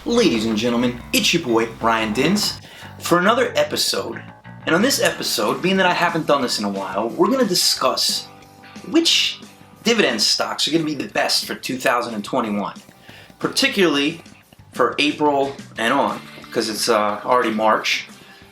Ladies and gentlemen, it's your boy, Ryan Dins, for another episode. And on this episode, being that I haven't done this in a while, we're going to discuss which dividend stocks are going to be the best for 2021. Particularly for April and on, because it's already March.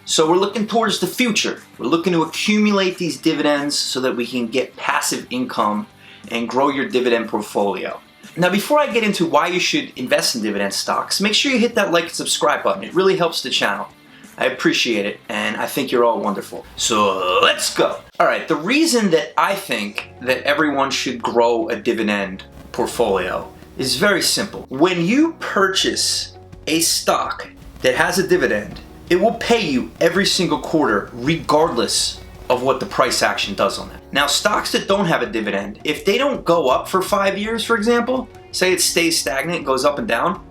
So we're looking towards the future. We're looking to accumulate these dividends so that we can get passive income and grow your dividend portfolio. Now, before I get into why you should invest in dividend stocks, make sure you hit that like and subscribe button. It really helps the channel. I appreciate it, and I think you're all wonderful. So let's go. All right, the reason that I think that everyone should grow a dividend portfolio is very simple. When you purchase a stock that has a dividend, it will pay you every single quarter regardless of what the price action does on it. Now, stocks that don't have a dividend, if they don't go up for 5 years, for example, say it stays stagnant, goes up and down,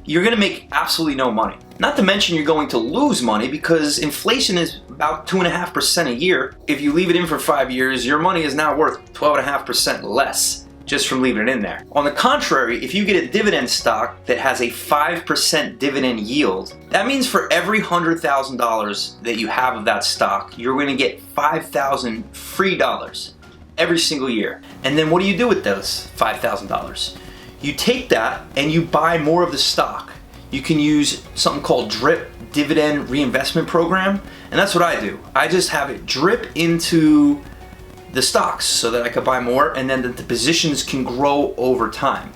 you're gonna make absolutely no money. Not to mention you're going to lose money because inflation is about 2.5% a year. If you leave it in for 5 years, your money is now worth 12.5% less just from leaving it in there. On the contrary, if you get a dividend stock that has a 5% dividend yield, that means for every $100,000 that you have of that stock, you're gonna get $5,000 free dollars every single year. And then what do you do with those $5,000? You take that and you buy more of the stock. You can use something called DRIP, Dividend Reinvestment Program, and that's what I do. I just have it drip into the stocks so that I could buy more, and then the positions can grow over time.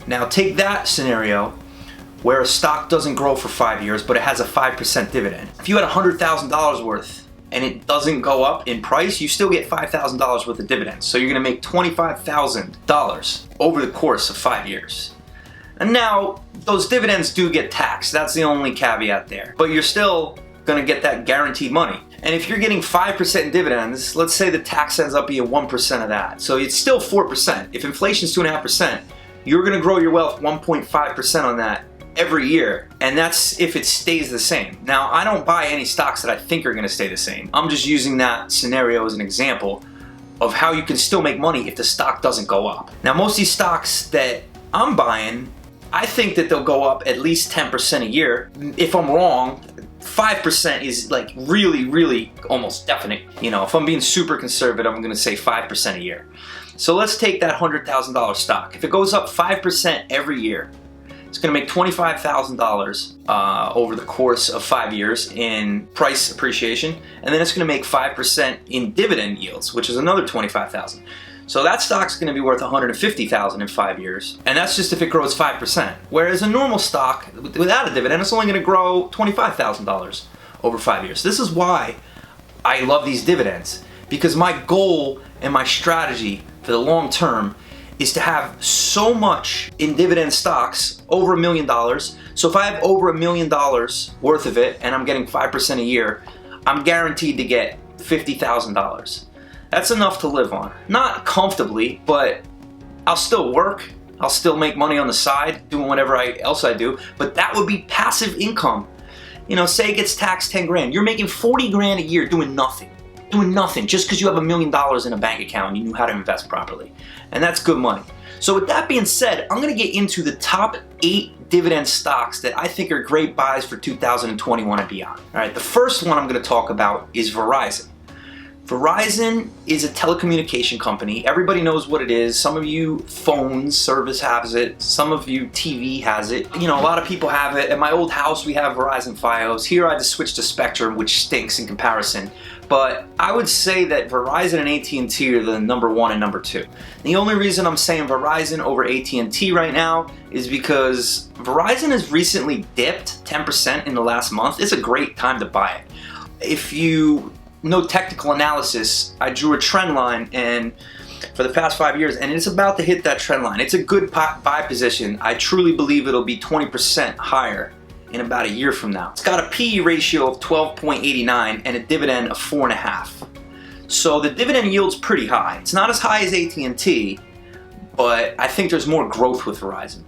Now take that scenario where a stock doesn't grow for 5 years, but it has a 5% dividend. If you had $100,000 worth and it doesn't go up in price, you still get $5,000 worth of dividends. So you're gonna make $25,000 over the course of 5 years. And now those dividends do get taxed. That's the only caveat there. But you're still gonna get that guaranteed money. And if you're getting 5% in dividends, let's say the tax ends up being 1% of that. So it's still 4%. If inflation's 2.5%, you're gonna grow your wealth 1.5% on that every year. And that's if it stays the same. Now, I don't buy any stocks that I think are gonna stay the same. I'm just using that scenario as an example of how you can still make money if the stock doesn't go up. Now, most of these stocks that I'm buying, I think that they'll go up at least 10% a year. If I'm wrong, 5% is like really almost definite. You know, if I'm being super conservative, I'm gonna say 5% a year. So let's take that $100,000 stock. If it goes up 5% every year, it's gonna make $25,000 over the course of 5 years in price appreciation, and then it's gonna make 5% in dividend yields, which is another $25,000. So that stock's gonna be worth $150,000 in 5 years, and that's just if it grows 5%. Whereas a normal stock without a dividend, it's only gonna grow $25,000 over 5 years. This is why I love these dividends, because my goal and my strategy for the long term is to have so much in dividend stocks, over $1 million. So if I have over $1 million worth of it and I'm getting 5% a year, I'm guaranteed to get $50,000. That's enough to live on. Not comfortably, but I'll still work. I'll still make money on the side, doing whatever else I do, but that would be passive income. You know, say it gets taxed 10 grand. You're making 40 grand a year doing nothing. Doing nothing just because you have $1 million in a bank account and you knew how to invest properly. And that's good money. So with that being said, I'm gonna get into the top 8 dividend stocks that I think are great buys for 2021 and beyond. All right, the first one I'm gonna talk about is Verizon. Verizon is a telecommunication company. Everybody knows what it is. Some of you phone service has it. Some of you TV has it. You know, a lot of people have it. At my old house, we have Verizon Fios. Here, I just switched to Spectrum, which stinks in comparison. But I would say that Verizon and AT&T are the number 1 and number 2. The only reason I'm saying Verizon over AT&T right now is because Verizon has recently dipped 10% in the last month. It's a great time to buy it. If you no technical analysis, I drew a trend line and for the past 5 years, and it's about to hit that trend line. It's a good buy position. I truly believe it'll be 20% higher in about a year from now. It's got a PE ratio of 12.89 and a dividend of 4.5. So the dividend yield's pretty high. It's not as high as AT&T, but I think there's more growth with Verizon.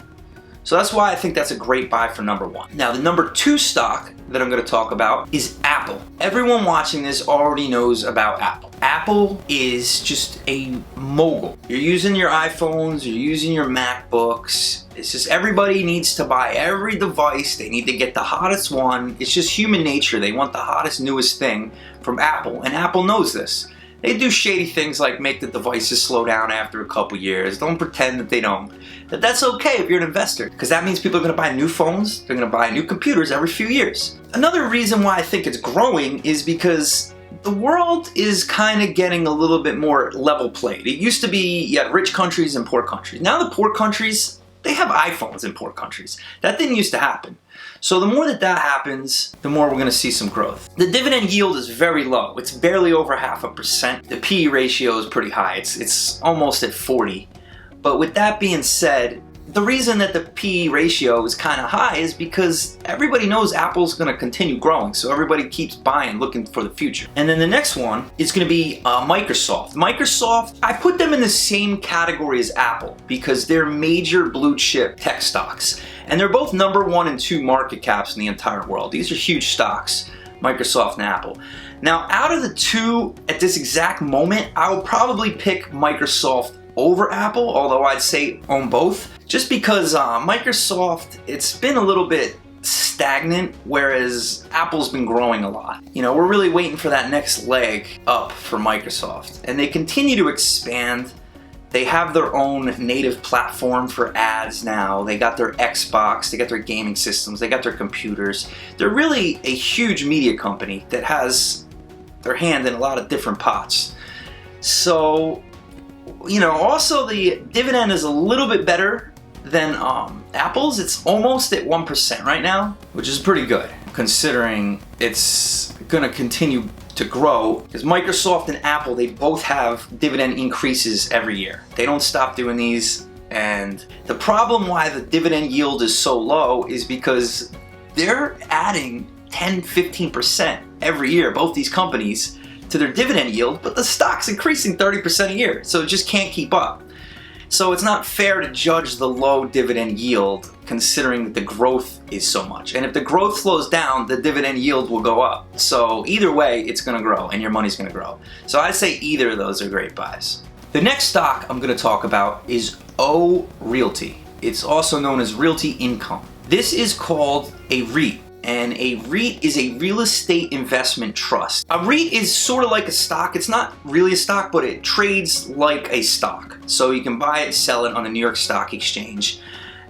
So that's why I think that's a great buy for number 1. Now, the number 2 stock that I'm going to talk about is Apple. Everyone watching this already knows about Apple. Apple is just a mogul. You're using your iPhones, you're using your MacBooks. It's just everybody needs to buy every device. They need to get the hottest one. It's just human nature. They want the hottest, newest thing from Apple, and Apple knows this. They do shady things like make the devices slow down after a couple years. Don't pretend that they don't. That's okay if you're an investor, because that means people are going to buy new phones, they're going to buy new computers every few years. Another reason why I think it's growing is because the world is kind of getting a little bit more level played. It used to be you had rich countries and poor countries. Now the poor countries, they have iPhones in poor countries. That didn't used to happen. So the more that happens, the more we're going to see some growth. The dividend yield is very low. It's barely over 0.5%. The PE ratio is pretty high. It's almost at 40. But with that being said, the reason that the PE ratio is kind of high is because everybody knows Apple's going to continue growing, so everybody keeps buying, looking for the future. And then the next one is going to be Microsoft. Microsoft, I put them in the same category as Apple because they're major blue chip tech stocks. And they're both number 1 and 2 market caps in the entire world. These are huge stocks, Microsoft and Apple. Now, out of the two, at this exact moment, I would probably pick Microsoft over Apple, although I'd say own both. Just because Microsoft, it's been a little bit stagnant, whereas Apple's been growing a lot. You know, we're really waiting for that next leg up for Microsoft. And they continue to expand. They have their own native platform for ads now. They got their Xbox, they got their gaming systems, they got their computers. They're really a huge media company that has their hand in a lot of different pots. So, you know, also the dividend is a little bit better than Apple's. It's almost at 1% right now, which is pretty good considering it's gonna continue to grow, because Microsoft and Apple, they both have dividend increases every year. They don't stop doing these, and the problem why the dividend yield is so low is because they're adding 10-15% every year, both these companies, to their dividend yield, but the stock's increasing 30% a year, so it just can't keep up. So it's not fair to judge the low dividend yield considering that the growth is so much. And if the growth slows down, the dividend yield will go up. So either way, it's gonna grow and your money's gonna grow. So I'd say either of those are great buys. The next stock I'm gonna talk about is O Realty. It's also known as Realty Income. This is called a REIT. And a REIT is a real estate investment trust. A REIT is sort of like a stock. It's not really a stock, but it trades like a stock. So you can buy it, sell it on the New York Stock Exchange.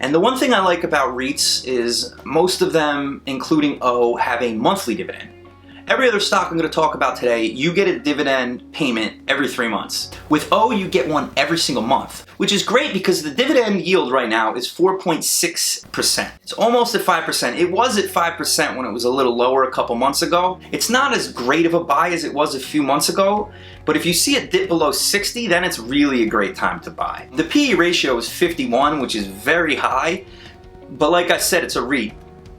And the one thing I like about REITs is most of them, including O, have a monthly dividend. Every other stock I'm going to talk about today, you get a dividend payment every 3 months. With O, you get one every single month, which is great because the dividend yield right now is 4.6%. It's almost at 5%. It was at 5% when it was a little lower a couple months ago. It's not as great of a buy as it was a few months ago, but if you see it dip below 60, then it's really a great time to buy. The PE ratio is 51, which is very high, but like I said, it's a REIT.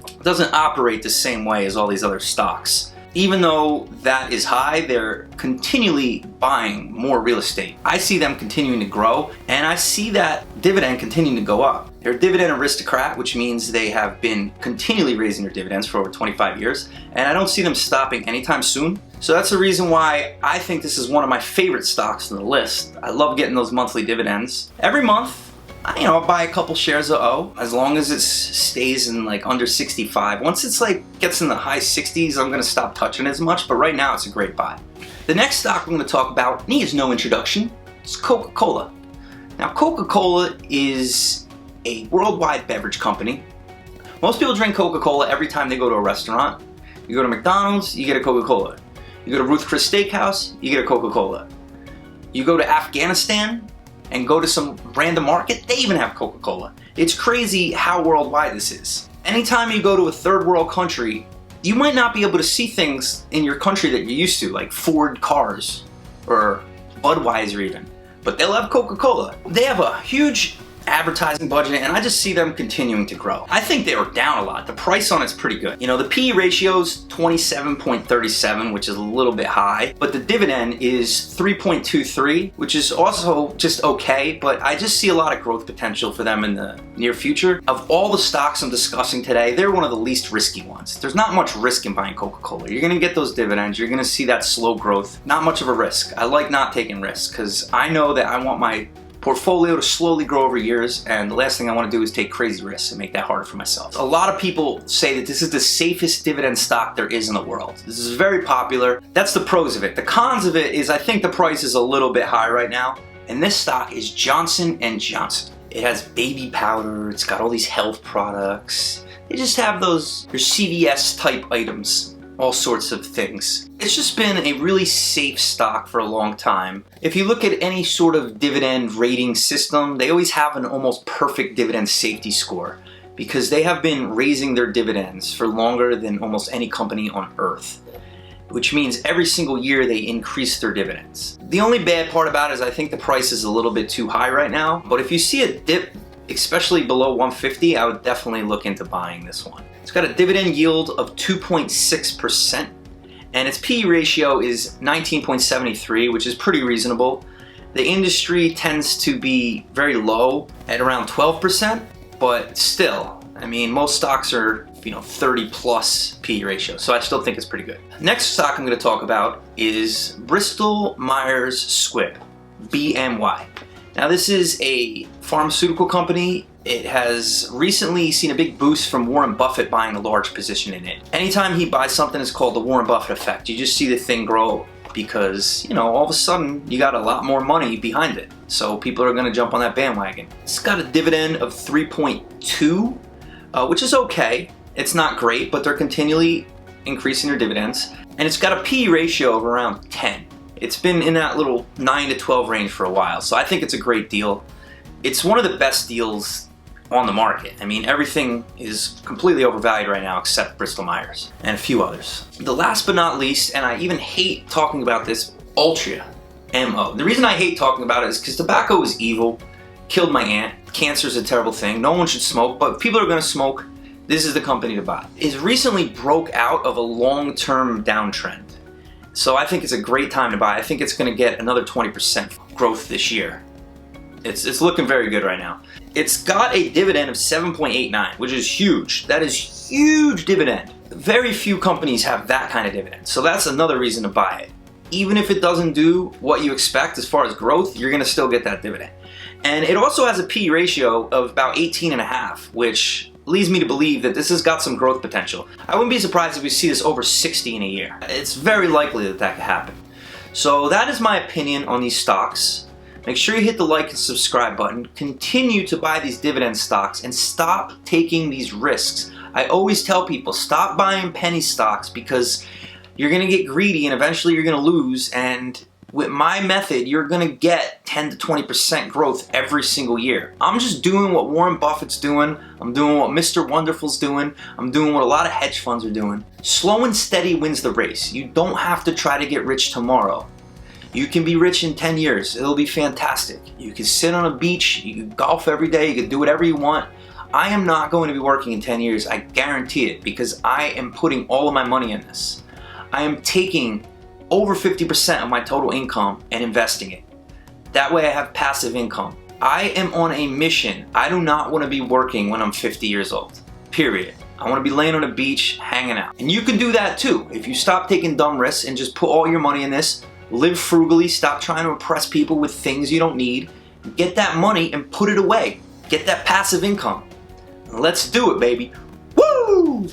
It doesn't operate the same way as all these other stocks. Even though that is high, they're continually buying more real estate. I see them continuing to grow, and I see that dividend continuing to go up. They're a dividend aristocrat, which means they have been continually raising their dividends for over 25 years, and I don't see them stopping anytime soon. So that's the reason why I think this is one of my favorite stocks on the list. I love getting those monthly dividends. Every month, I'll buy a couple shares of O, as long as it stays in like under 65. Once it's like gets in the high 60s, I'm gonna stop touching it as much, but right now it's a great buy. The next stock I'm gonna talk about needs no introduction. It's Coca-Cola. Now, Coca-Cola is a worldwide beverage company. Most people drink Coca-Cola every time they go to a restaurant. You go to McDonald's, you get a Coca-Cola. You go to Ruth Chris Steakhouse, you get a Coca-Cola. You go to Afghanistan and go to some random market, they even have Coca-Cola. It's crazy how worldwide this is. Anytime you go to a third world country, you might not be able to see things in your country that you're used to, like Ford cars or Budweiser even, but they'll have Coca-Cola. They have a huge advertising budget, and I just see them continuing to grow. I think they were down a lot. The price on it's pretty good. You know, the PE ratio's 27.37, which is a little bit high, but the dividend is 3.23, which is also just okay, but I just see a lot of growth potential for them in the near future. Of all the stocks I'm discussing today, they're one of the least risky ones. There's not much risk in buying Coca-Cola. You're gonna get those dividends, you're gonna see that slow growth. Not much of a risk. I like not taking risks because I know that I want my portfolio to slowly grow over years, and the last thing I want to do is take crazy risks and make that harder for myself. A lot of people say that this is the safest dividend stock there is in the world. This is very popular. That's the pros of it. The cons of it is I think the price is a little bit high right now, and this stock is Johnson & Johnson. It has baby powder, it's got all these health products. They just have those, your CVS type items, all sorts of things. It's just been a really safe stock for a long time. If you look at any sort of dividend rating system, they always have an almost perfect dividend safety score because they have been raising their dividends for longer than almost any company on earth, which means every single year they increase their dividends. The only bad part about it is I think the price is a little bit too high right now, but if you see a dip, especially below 150, I would definitely look into buying this one. It's got a dividend yield of 2.6%, and its PE ratio is 19.73, which is pretty reasonable. The industry tends to be very low at around 12%, but still, I mean, most stocks are, 30 plus PE ratio, so I still think it's pretty good. Next stock I'm going to talk about is Bristol Myers Squibb, BMY. Now this is a pharmaceutical company. It has recently seen a big boost from Warren Buffett buying a large position in it. Anytime he buys something, it's called the Warren Buffett effect. You just see the thing grow because, all of a sudden you got a lot more money behind it. So people are gonna jump on that bandwagon. It's got a dividend of 3.2, which is okay. It's not great, but they're continually increasing their dividends. And it's got a PE ratio of around 10. It's been in that little 9 to 12 range for a while, so I think it's a great deal. It's one of the best deals on the market. I mean, everything is completely overvalued right now except Bristol Myers and a few others. The last but not least, and I even hate talking about this, Altria, MO. The reason I hate talking about it is because tobacco is evil, killed my aunt, cancer is a terrible thing, no one should smoke, but if people are gonna smoke, this is the company to buy. It recently broke out of a long-term downtrend. So I think it's a great time to buy. I think it's gonna get another 20% growth this year. It's looking very good right now. It's got a dividend of 7.89, which is huge. That is huge dividend. Very few companies have that kind of dividend. So that's another reason to buy it. Even if it doesn't do what you expect as far as growth, you're gonna still get that dividend. And it also has a PE ratio of about 18.5, which leads me to believe that this has got some growth potential. I wouldn't be surprised if we see this over 60 in a year. It's very likely that that could happen. So that is my opinion on these stocks. Make sure you hit the like and subscribe button. Continue to buy these dividend stocks and stop taking these risks. I always tell people, stop buying penny stocks because you're gonna get greedy and eventually you're gonna lose, and with my method, you're gonna get 10 to 20% growth every single year. I'm just doing what Warren Buffett's doing. I'm doing what Mr. Wonderful's doing. I'm doing what a lot of hedge funds are doing. Slow and steady wins the race. You don't have to try to get rich tomorrow. You can be rich in 10 years. It'll be fantastic. You can sit on a beach, you can golf every day, you can do whatever you want. I am not going to be working in 10 years, I guarantee it, because I am putting all of my money in this. I am taking over 50% of my total income and investing it. That way I have passive income. I am on a mission. I do not want to be working when I'm 50 years old, period. I want to be laying on a beach, hanging out. And you can do that too. If you stop taking dumb risks and just put all your money in this, live frugally, stop trying to impress people with things you don't need, get that money and put it away. Get that passive income. Let's do it, baby.